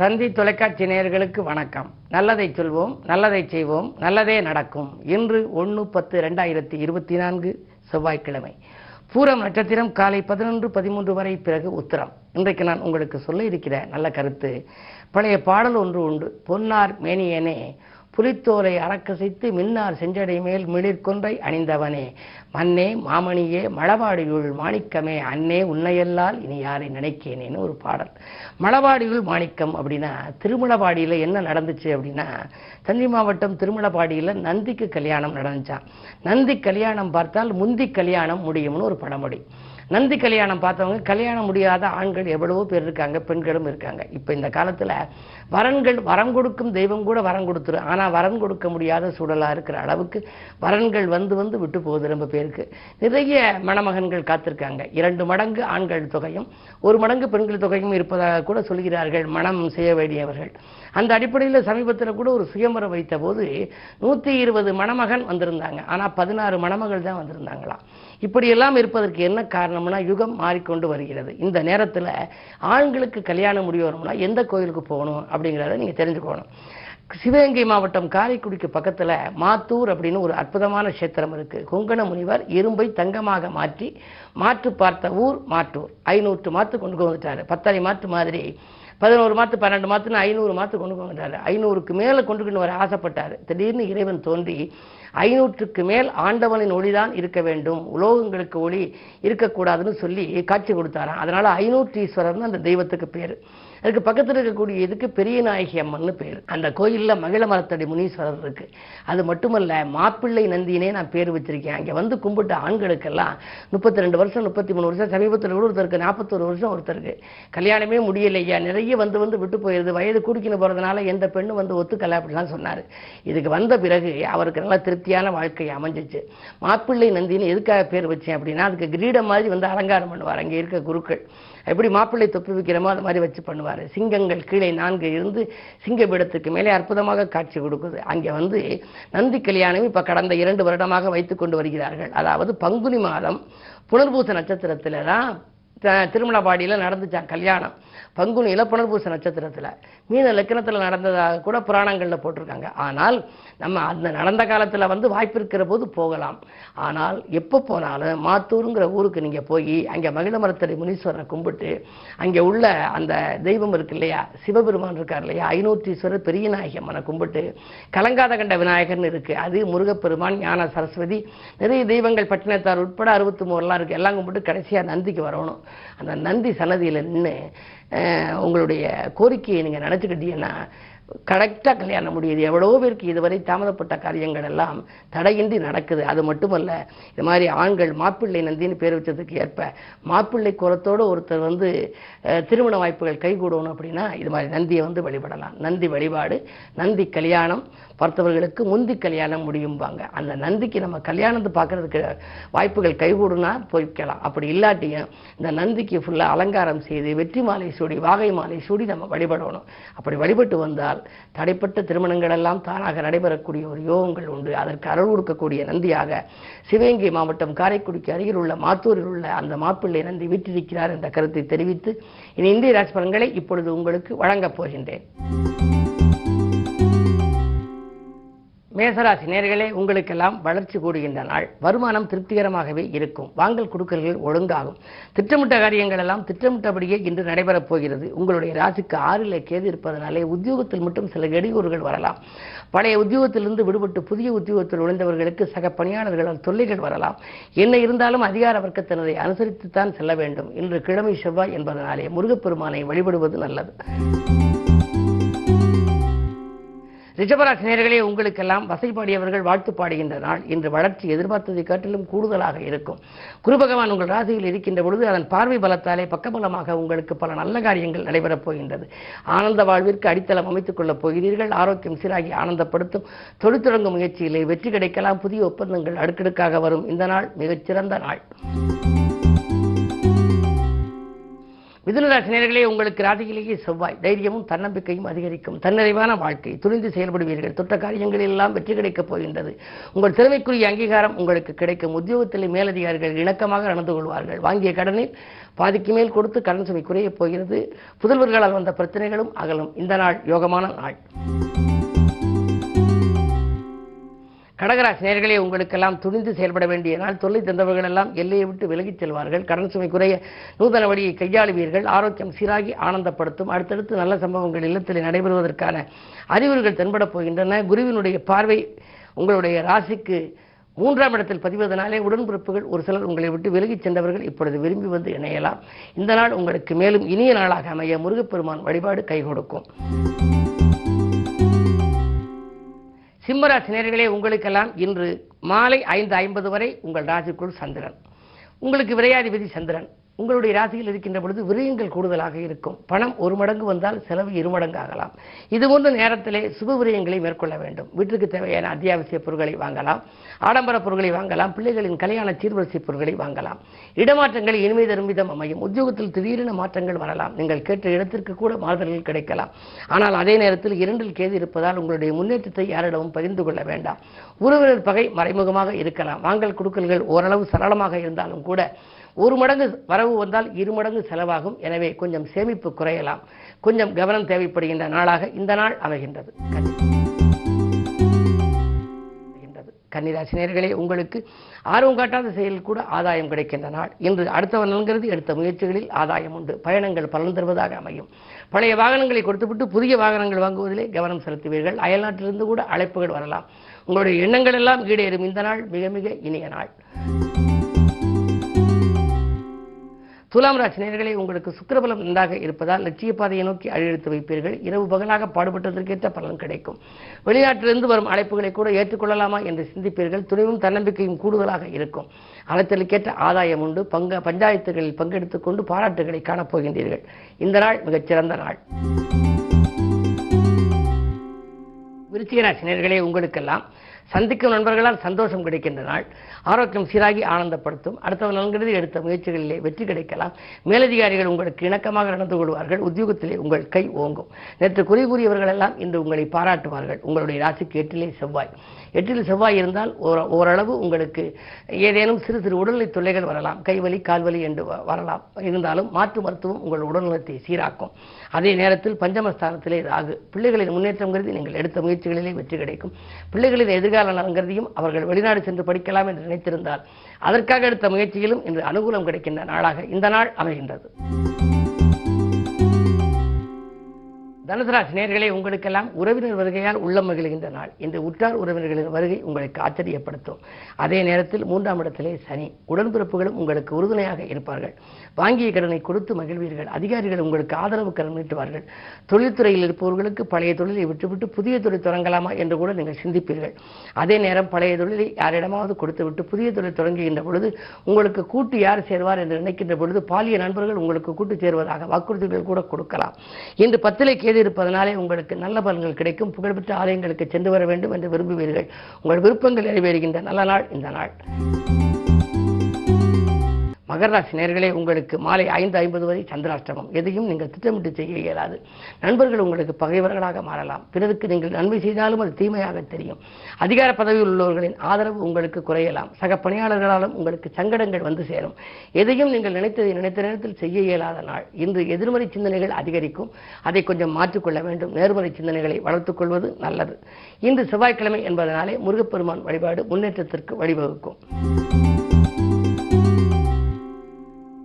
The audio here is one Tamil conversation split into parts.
தந்தி தொலைக்காட்சி நேயர்களுக்கு வணக்கம். நல்லதை சொல்வோம், நல்லதை செய்வோம், நல்லதே நடக்கும். இன்று 1/10/2024 செவ்வாய்க்கிழமை. பூரம் நட்சத்திரம் காலை 11:13 வரை, பிறகு உத்திரம். இன்றைக்கு நான் உங்களுக்கு சொல்ல இருக்கிற நல்ல கருத்து, பழைய பாடல் ஒன்று உண்டு. பொன்னார் மேனியனே புலித்தோலை அறக்கசைத்து மின்னார் செஞ்சடை மேல் மிளிர்கொன்றை அணிந்தவனே, மன்னே மாமணியே மழபாடியுள் மாணிக்கமே, அன்னே உன்னையல்லால் இனி யாரை நினைக்கேனேன்னு ஒரு பாடல். மழபாடியுள் மாணிக்கம் அப்படின்னா, திருமலபாடியில் என்ன நடந்துச்சு அப்படின்னா, தஞ்சை மாவட்டம் திருமலபாடியில் நந்திக்கு கல்யாணம் நடந்துச்சான். நந்தி கல்யாணம் பார்த்தால் முந்தி கல்யாணம் முடியும்னு ஒரு பழமொழி. நந்தி கல்யாணம் பார்த்தவங்க கல்யாணம் முடியாத ஆண்கள் எவ்வளவோ பேர் இருக்காங்க, பெண்களும் இருக்காங்க. இப்போ இந்த காலத்தில் வரன்கள் வரம் கொடுக்கும் தெய்வம் கூட வரம் கொடுத்துரும். ஆனால் வரம் கொடுக்க முடியாத சூழலாக இருக்கிற அளவுக்கு வரன்கள் வந்து வந்து விட்டு போகுது. ரொம்ப பேருக்கு நிறைய மணமகன்கள் காத்திருக்காங்க. 2 மடங்கு ஆண்கள் தொகையும் 1 மடங்கு பெண்கள் தொகையும் இருப்பதாக கூட சொல்கிறார்கள் மனம் செய்ய வேண்டியவர்கள். அந்த அடிப்படையில் சமீபத்தில் கூட ஒரு சுயம்பரம் வைத்த போது 120 மணமகன் வந்திருந்தாங்க. ஆனால் 16 மணமகள் தான் வந்திருந்தாங்களாம். இப்படியெல்லாம் இருப்பதற்கு என்ன காரணம்னா, யுகம் மாறிக்கொண்டு வருகிறது. இந்த நேரத்தில் ஆண்களுக்கு கல்யாணம் முடியணும்னா எந்த கோயிலுக்கு போகணும் அப்படிங்கிறத நீங்கள் தெரிஞ்சுக்கணும். சிவகங்கை மாவட்டம் காரைக்குடிக்கு பக்கத்தில் மாத்தூர் அப்படின்னு ஒரு அற்புதமான கஷேத்திரம் இருக்குது. குங்கண முனிவர் இரும்பை தங்கமாக மாற்று பார்த்த ஊர் மாற்றூர். 500 மாத்து கொண்டு வந்துட்டாரு. 10 மாத்து மாதிரி 11 மாத்து 12 மாத்துன்னு 500 மாத்து கொண்டு வந்துட்டாரு. 500க்கு மேலே கொண்டுக்கிட்டு வர ஆசைப்பட்டார். திடீர்னு இறைவன் தோன்றி 500க்கு மேல் ஆண்டவனின் ஒளிதான் இருக்க வேண்டும், உலோகங்களுக்கு ஒளி இருக்கக்கூடாதுன்னு சொல்லி காட்சி கொடுத்தாராம். அதனால 500ஈஸ்வரர்னு அந்த தெய்வத்துக்கு பேர். அதுக்கு பக்கத்தில் இருக்கக்கூடிய இதுக்கு பெரிய நாயகி அம்மன்னு பேர். அந்த கோயிலில் மகிழ மரத்தடி முனீஸ்வரர் இருக்கு. அது மட்டுமல்ல, மாப்பிள்ளை நந்தினே நான் பேர் வச்சிருக்கேன். அங்கே வந்து கும்பிட்ட ஆண்களுக்கெல்லாம் 32 வருஷம் 33 வருஷம், சமீபத்தில் கூட ஒருத்தருக்கு 41 வருஷம் ஒருத்தருக்கு கல்யாணமே முடியலையா, நிறைய வந்து விட்டு போயிருது. வயது கூடிக்கின்னு போகிறதுனால எந்த பெண்ணும் வந்து ஒத்துக்கலை அப்படிலாம் சொன்னார். இதுக்கு வந்த பிறகு அவருக்கு நல்லா திருப்தியான வாழ்க்கை அமைஞ்சிச்சு. மாப்பிள்ளை நந்தினி எதுக்காக பேர் வச்சேன் அப்படின்னா, அதுக்கு கிரீடம் மாதிரி வந்து அலங்காரம் பண்ணுவார். அங்கே இருக்க குருக்கள் எப்படி மாப்பிள்ளை தொப்பி வைக்கிறமோ அது மாதிரி வச்சு பண்ணுவார். சிங்கங்கள் கீழே 4 இருந்து சிங்க பீடத்துக்கு மேலே அற்புதமாக காட்சி கொடுக்குது. அங்கே வந்து நந்தி கல்யாணம் இப்போ கடந்த 2 வருடமாக வைத்துக் கொண்டு வருகிறார்கள். அதாவது பங்குனி மாதம் புனர்பூச நட்சத்திரத்தில் தான் திருமலபாடியில் நடந்துச்சான் கல்யாணம். பங்குனியில் புனர்பூச நட்சத்திரத்தில் மீன லக்கணத்தில் நடந்ததாக கூட புராணங்களில் போட்டிருக்காங்க. ஆனால் நம்ம அந்த நடந்த காலத்தில் வந்து வாய்ப்பு இருக்கிற போது போகலாம். ஆனால் எப்போ போனாலும் மாத்தூருங்கிற ஊருக்கு நீங்கள் போய் அங்கே மகிழ மரத்தடி முனீஸ்வரரை கும்பிட்டு அங்கே உள்ள அந்த தெய்வம் இருக்கு இல்லையா, சிவபெருமான் இருக்கார் இல்லையா, 500ஈஸ்வரர் பெரிய நாயகி அம்மனை கும்பிட்டு கலங்காத கண்ட விநாயகர்னு இருக்கு. அது முருகப்பெருமான், ஞான சரஸ்வதி, நிறைய தெய்வங்கள் பட்டினத்தார் உட்பட 63 இருக்கு. எல்லாம் கும்பிட்டு கடைசியாக நந்திக்கு வரணும். அந்த நந்தி சன்னதியில் நின்று உங்களுடைய கோரிக்கையை நீங்கள் நினச்சிக்கிட்டீங்கன்னா கரெக்டாக கல்யாணம் முடியுது. எவ்வளோ பேருக்கு இதுவரை தாமதப்பட்ட காரியங்கள் எல்லாம் தடையின்றி நடக்குது. அது மட்டுமல்ல, இது மாதிரி ஆண்கள் மாப்பிள்ளை நந்தின்னு பேர் வச்சதுக்கு ஏற்ப மாப்பிள்ளை குலத்தோடு ஒருத்தர் வந்து திருமண வாய்ப்புகள் கைகூடணும் அப்படின்னா இது மாதிரி நந்தியை வந்து வழிபடலாம். நந்தி வழிபாடு, நந்தி கல்யாணம் பார்த்தவர்களுக்கு முந்தி கல்யாணம் முடியும்பாங்க. அந்த நந்திக்கு நம்ம கல்யாணத்தை பார்க்கறதுக்கு வாய்ப்புகள் கைகூடுனா போய்க்கலாம். அப்படி இல்லாட்டியும் இந்த நந்திக்கு ஃபுல்லாக அலங்காரம் செய்து வெற்றி மாலை சூடி வாகை மாலை சூடி நம்ம வழிபடணும். அப்படி வழிபட்டு வந்தால் தடைப்பட்ட திருமணங்கள் எல்லாம் தானாக நடைபெறக்கூடிய ஒரு யோகங்கள் உண்டு. அதற்கு அருள் கொடுக்கக்கூடிய நந்தியாக சிவகங்கை மாவட்டம் காரைக்குடிக்கு அருகில் உள்ள மாத்தூரில் உள்ள அந்த மாப்பிள்ளை நந்தி வீற்றிருக்கிறார் என்ற கருத்தை தெரிவித்து இனி இந்திய ராசி பலன்களை இப்பொழுது உங்களுக்கு வழங்கப் போகின்றேன். மேசராசி நேயர்களே, உங்களுக்கெல்லாம் வளர்ச்சி கூடுகின்ற நாள். வருமானம் திருப்திகரமாகவே இருக்கும். வாங்கல் கொடுக்கல்கள் ஒழுங்காகும். திட்டமிட்ட காரியங்கள் எல்லாம் திட்டமிட்டபடியே இன்று நடைபெறப் போகிறது. உங்களுடைய ராசிக்கு 6ல் கேது இருப்பதனாலே உத்தியோகத்தில் மட்டும் சில இடையூறுகள் வரலாம். பழைய உத்தியோகத்திலிருந்து விடுபட்டு புதிய உத்தியோகத்தில் நுழைந்தவர்களுக்கு சக பணியாளர்களால் தொல்லைகள் வரலாம். என்ன இருந்தாலும் அதிகார வர்க்கத்தினரை அனுசரித்துத்தான் செல்ல வேண்டும். இன்று கிழமை செவ்வாய் என்பதனாலே முருகப்பெருமானை வழிபடுவது நல்லது. ரிஷபராசி நேயர்களே, உங்களுக்கெல்லாம் வசைப்பாடியவர்கள் வாழ்த்து பாடுகின்ற நாள். இன்று வளர்ச்சி எதிர்பார்த்ததை காட்டிலும் கூடுதலாக இருக்கும். குரு பகவான் உங்கள் ராசியில் இருக்கின்ற பொழுது அதன் பார்வை பலத்தாலே பக்கபலமாக உங்களுக்கு பல நல்ல காரியங்கள் நடைபெறப் போகின்றது. ஆனந்த வாழ்விற்கு அடித்தளம் அமைத்துக் கொள்ளப் போகிறீர்கள். ஆரோக்கியம் சீராகி ஆனந்தப்படுத்தும். தொழில் தொடங்கும் முயற்சியிலே வெற்றி கிடைக்கலாம். புதிய ஒப்பந்தங்கள் அடுக்கடுக்காக வரும். இந்த நாள் மிகச்சிறந்த நாள். மிதுன ராசி நேயர்களே, உங்களுக்கு ராசியிலேயே செவ்வாய். தைரியமும் தன்னம்பிக்கையும் அதிகரிக்கும். தன்னிறைவான வாழ்க்கை, துணிந்து செயல்படுவீர்கள். தொட்ட காரியங்களில் எல்லாம் வெற்றி கிடைக்கப் போகின்றது. உங்கள் திறமைக்குரிய அங்கீகாரம் உங்களுக்கு கிடைக்கும். உத்தியோகத்தில் மேலதிகாரிகள் இணக்கமாக நடந்து கொள்வார்கள். வாங்கிய கடனில் பாதிக்கு மேல் கொடுத்து கடன் சுமை குறையப் போகிறது. புதல்வர்களால் வந்த பிரச்சனைகளும் அகலும். இந்த நாள் யோகமான நாள். கடகராசி நேயர்களே, உங்களுக்கெல்லாம் துணிந்து செயல்பட வேண்டிய நாள். தொல்லை தந்தவர்கள் எல்லாம் எல்லையை விட்டு விலகிச் செல்வார்கள். கடன் சுமை குறைய நூதன வழியை கையாளுவீர்கள். ஆரோக்கியம் சீராகி ஆனந்தப்படுத்தும். அடுத்தடுத்து நல்ல சம்பவங்கள் இல்லத்தில் நடைபெறுவதற்கான அறிகுறிகள் தென்படப் போகின்றன. குருவினுடைய பார்வை உங்களுடைய ராசிக்கு 3ஆம் இடத்தில் பதிவதனாலே உடன்பிறப்புகள் ஒரு சிலர் உங்களை விட்டு விலகிச் சென்றவர்கள் இப்பொழுது விரும்பி வந்து இணையலாம். இந்த நாள் உங்களுக்கு மேலும் இனிய நாளாக அமைய முருகப்பெருமான் வழிபாடு கை கொடுக்கும். சிம்மராசி நேயர்களே, உங்களுக்கெல்லாம் இன்று மாலை 5:50 வரை உங்கள் ராசிக்குள் சந்திரன். உங்களுக்கு விரையாதிபதி சந்திரன் உங்களுடைய ராசியில் இருக்கின்ற பொழுது விரயங்கள் கூடுதலாக இருக்கும். பணம் 1 மடங்கு வந்தால் செலவு 2 மடங்கு ஆகலாம். இது போன்ற நேரத்திலே சுப விரயங்களை மேற்கொள்ள வேண்டும். வீட்டுக்கு தேவையான அத்தியாவசிய பொருட்களை வாங்கலாம். ஆடம்பர பொருட்களை வாங்கலாம். பிள்ளைகளின் கல்யாண சீர்வரிசை பொருட்களை வாங்கலாம். இடமாற்றங்கள் இனிமை தரும் விதம் அமையும். உத்தியோகத்தில் திடீரென மாற்றங்கள் வரலாம். நீங்கள் கேட்ட இடத்திற்கு கூட மாறுதல்கள் கிடைக்கலாம். ஆனால் அதே நேரத்தில் 2இல் கேது இருப்பதால் உங்களுடைய முன்னேற்றத்தை யாரிடமும் பகிர்ந்து கொள்ள வேண்டாம். உறவினர் பகை மறைமுகமாக இருக்கலாம். வாங்கல் கொடுக்கல்கள் ஓரளவு சரளமாக இருந்தாலும் கூட 1 மடங்கு வரவு வந்தால் 2 மடங்கு செலவாகும். எனவே கொஞ்சம் சேமிப்பு குறையலாம். கொஞ்சம் கவனம் தேவைப்படுகின்ற நாளாக இந்த நாள் அமைகின்றது. கன்னிராசி நேயர்களே, உங்களுக்கு ஆர்வம் காட்டாத செயலில் கூட ஆதாயம் கிடைக்கின்ற நாள். இன்று அடுத்தவன் நல்கிறது எடுத்த முயற்சிகளில் ஆதாயம் உண்டு. பயணங்கள் பலன் தருவதாக அமையும். பழைய வாகனங்களை கொடுத்துவிட்டு புதிய வாகனங்கள் வாங்குவதிலே கவனம் செலுத்துவீர்கள். அயல்நாட்டிலிருந்து கூட அழைப்புகள் வரலாம். உங்களுடைய எண்ணங்கள் எல்லாம் ஈடேறும். இந்த நாள் மிக மிக இனிய நாள். துலாம் ராசி நேயர்களே, உங்களுக்கு சுக்கிரபலம் நன்றாக இருப்பதால் லட்சிய பாதையை நோக்கி அழியெடுத்து வைப்பீர்கள். இரவு பகலாக பாடுபட்டதற்கேற்ற பலன் கிடைக்கும். வெளிநாட்டிலிருந்து வரும் அழைப்புகளை கூட ஏற்றுக்கொள்ளலாமா என்று சிந்திப்பீர்கள். துணிவும் தன்னம்பிக்கையும் கூடுதலாக இருக்கும். அழைத்தலுக்கேற்ற ஆதாயம் உண்டு. பஞ்சாயத்துகளில் பங்கெடுத்துக் கொண்டு பாராட்டுகளை காணப்போகின்றீர்கள். இந்த நாள் மிகச்சிறந்த நாள். விருச்சிக ராசி நேயர்களே, உங்களுக்கெல்லாம் சந்திக்கும் நண்பர்களால் சந்தோஷம் கிடைக்கின்ற நாள். ஆரோக்கியம் சீராகி ஆனந்தப்படுத்தும். அடுத்தவன் நல்கிறது எடுத்த முயற்சிகளிலே வெற்றி கிடைக்கலாம். மேலதிகாரிகள் உங்களுக்கு இணக்கமாக நடந்து கொள்வார்கள். உத்தியோகத்திலே உங்கள் கை ஓங்கும். நேற்று குறை கூறியவர்கள் எல்லாம் இன்று உங்களை பாராட்டுவார்கள். உங்களுடைய ராசிக்கு 8இலே செவ்வாய். 8இல் செவ்வாய் இருந்தால் ஓரளவு உங்களுக்கு ஏதேனும் சிறு சிறு உடல்நிலை தொல்லைகள் வரலாம். கைவலி கால்வலி என்று வரலாம். இருந்தாலும் மாற்று மருத்துவம் உங்கள் உடல்நலத்தை சீராக்கும். அதே நேரத்தில் பஞ்சமஸ்தானத்திலே ராகு. பிள்ளைகளின் முன்னேற்றம் கருதி நீங்கள் எடுத்த முயற்சிகளிலே வெற்றி கிடைக்கும். பிள்ளைகளின் எதிர்கால நலங்கருதியும் அவர்கள் வெளிநாடு சென்று படிக்கலாம் என்று நினைத்திருந்தால் அதற்காக எடுத்த முயற்சியிலும் இன்று அனுகூலம் கிடைக்கின்ற நாளாக இந்த நாள் அமைகின்றது. தனுசு ராசி நேயர்களே, உங்களுக்கெல்லாம் உறவினர் வருகையால் உள்ளம் மகிழ்கின்ற நாள். இன்று உற்றார் உறவினர்களின் வருகை உங்களுக்கு ஆச்சரியப்படுத்தும். அதே நேரத்தில் 3ஆம் இடத்திலே சனி. உடன்பிறப்புகளும் உங்களுக்கு உறுதுணையாக இருப்பார்கள். வாங்கிய கடனை கொடுத்து மகிழ்வீர்கள். அதிகாரிகள் உங்களுக்கு ஆதரவு கரம் நீட்டுவார்கள். தொழில்துறையில் இருப்பவர்களுக்கு பழைய தொழிலை விட்டுவிட்டு புதிய தொழில் தொடங்கலாமா என்று கூட நீங்கள் சிந்திப்பீர்கள். அதே நேரம் பழைய தொழிலை யாரிடமாவது கொடுத்துவிட்டு புதிய தொழில் தொடங்குகின்ற பொழுது உங்களுக்கு கூட்டு யார் சேர்வார் என்று நினைக்கின்ற பொழுது பாலிய நண்பர்கள் உங்களுக்கு கூட்டு சேர்வதாக வாக்குறுதிகள் கூட கொடுக்கலாம். இன்று 10இலே கேது இருப்பதனாலே உங்களுக்கு நல்ல பலன்கள் கிடைக்கும். புகழ்பெற்ற ஆலயங்களுக்கு சென்று வர வேண்டும் என்று விரும்புவீர்கள். உங்கள் விருப்பங்கள் நிறைவேறுகின்ற நல்ல நாள் இந்த நாள். மகர ராசி நேயர்களே, உங்களுக்கு மாலை 5:50 வரை சந்திராஷ்டமம். எதையும் நீங்கள் திட்டமிட்டு செய்ய இயலாது. நண்பர்கள் உங்களுக்கு பகைவர்களாக மாறலாம். பிறருக்கு நீங்கள் நன்மை செய்தாலும் அது தீமையாக தெரியும். அதிகார பதவியில் உள்ளவர்களின் ஆதரவு உங்களுக்கு குறையலாம். சக பணியாளர்களாலும் உங்களுக்கு சங்கடங்கள் வந்து சேரும். எதையும் நீங்கள் நினைத்ததை நினைத்த நேரத்தில் செய்ய இயலாத நாள். இன்று எதிர்மறை சிந்தனைகள் அதிகரிக்கும். அதை கொஞ்சம் மாற்றிக்கொள்ள வேண்டும். நேர்மறை சிந்தனைகளை வளர்த்துக் கொள்வது நல்லது. இன்று செவ்வாய்க்கிழமை என்பதனாலே முருகப்பெருமான் வழிபாடு முன்னேற்றத்திற்கு வழிவகுக்கும்.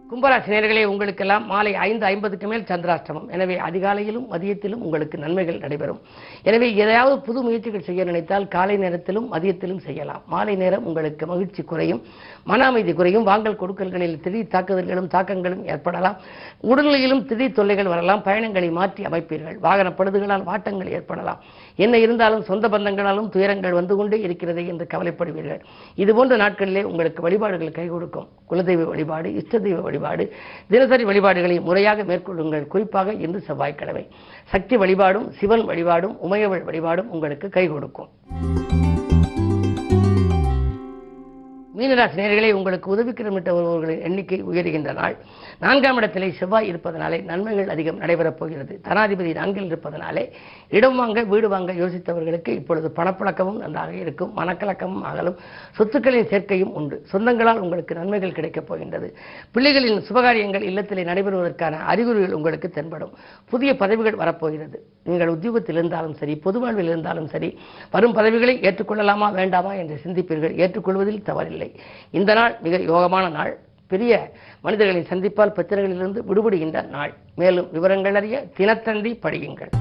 கும்பராசி நேயர்களே, உங்களுக்கெல்லாம் மாலை 5:50க்கு மேல் சந்திராஷ்டமம். எனவே அதிகாலையிலும் மதியத்திலும் உங்களுக்கு நன்மைகள் நடைபெறும். எனவே எதையாவது புது முயற்சிகள் செய்ய நினைத்தால் காலை நேரத்திலும் மதியத்திலும் செய்யலாம். மாலை நேரம் உங்களுக்கு மகிழ்ச்சி குறையும். மன அமைதி குறையும். வாங்கல் கொடுக்கல்களில் திடீர் தாக்குதல்களும் தாக்கங்களும் ஏற்படலாம். உடல்நிலையிலும் திடீர் தொல்லைகள் வரலாம். பயணங்களை மாற்றி அமைப்பீர்கள். வாகன பழுதுகளால் வாட்டங்கள் ஏற்படலாம். என்ன இருந்தாலும் சொந்த பந்தங்களாலும் துயரங்கள் வந்து கொண்டே இருக்கிறது என்று கவலைப்படுவீர்கள். இதுபோன்ற நாட்களிலே உங்களுக்கு வழிபாடுகள் கை கொடுக்கும். குலதெய்வ வழிபாடு, இஷ்ட தெய்வ வழிபாடு, தினசரி வழிபாடுகளை முறையாக மேற்கொள்ளுங்கள். குறிப்பாக இன்று செவ்வாய்க்கிழமை சக்தி வழிபாடும் சிவன் வழிபாடும் உமையவள் வழிபாடும் உங்களுக்கு கை கொடுக்கும். மீனராசி நேயர்களே, உங்களுக்கு உதவிக்கிரமிட்ட ஒருவர்களின் எண்ணிக்கை உயர்கின்ற நாள். 4ஆம் இடத்திலே செவ்வாய் இருப்பதனாலே நன்மைகள் அதிகம் நடைபெறப் போகிறது. தனாதிபதி 4இல் இருப்பதனாலே இடம் வாங்க வீடு வாங்க யோசித்தவர்களுக்கு இப்பொழுது பணப்பழக்கமும் நன்றாக இருக்கும். மனக்கலக்கமும் அகலும். சொத்துக்களின் சேர்க்கையும் உண்டு. சொந்தங்களால் உங்களுக்கு நன்மைகள் கிடைக்கப் போகின்றது. பிள்ளைகளின் சுபகாரியங்கள் இல்லத்திலே நடைபெறுவதற்கான அறிகுறிகள் உங்களுக்கு தென்படும். புதிய பதவிகள் வரப்போகிறது. நீங்கள் உத்தியோகத்தில் இருந்தாலும் சரி, பொது வாழ்வில் இருந்தாலும் சரி, வரும் பதவிகளை ஏற்றுக்கொள்ளலாமா வேண்டாமா என்று சிந்திப்பீர்கள். ஏற்றுக்கொள்வதில் தவறில்லை. இந்த நாள் மிக யோகமான நாள். பெரிய மனிதர்களை சந்திப்பால் பிரச்சனைகளிலிருந்து விடுபடுகின்ற நாள். மேலும் விவரங்கள் அறிய தினத்தந்தி படியுங்கள்.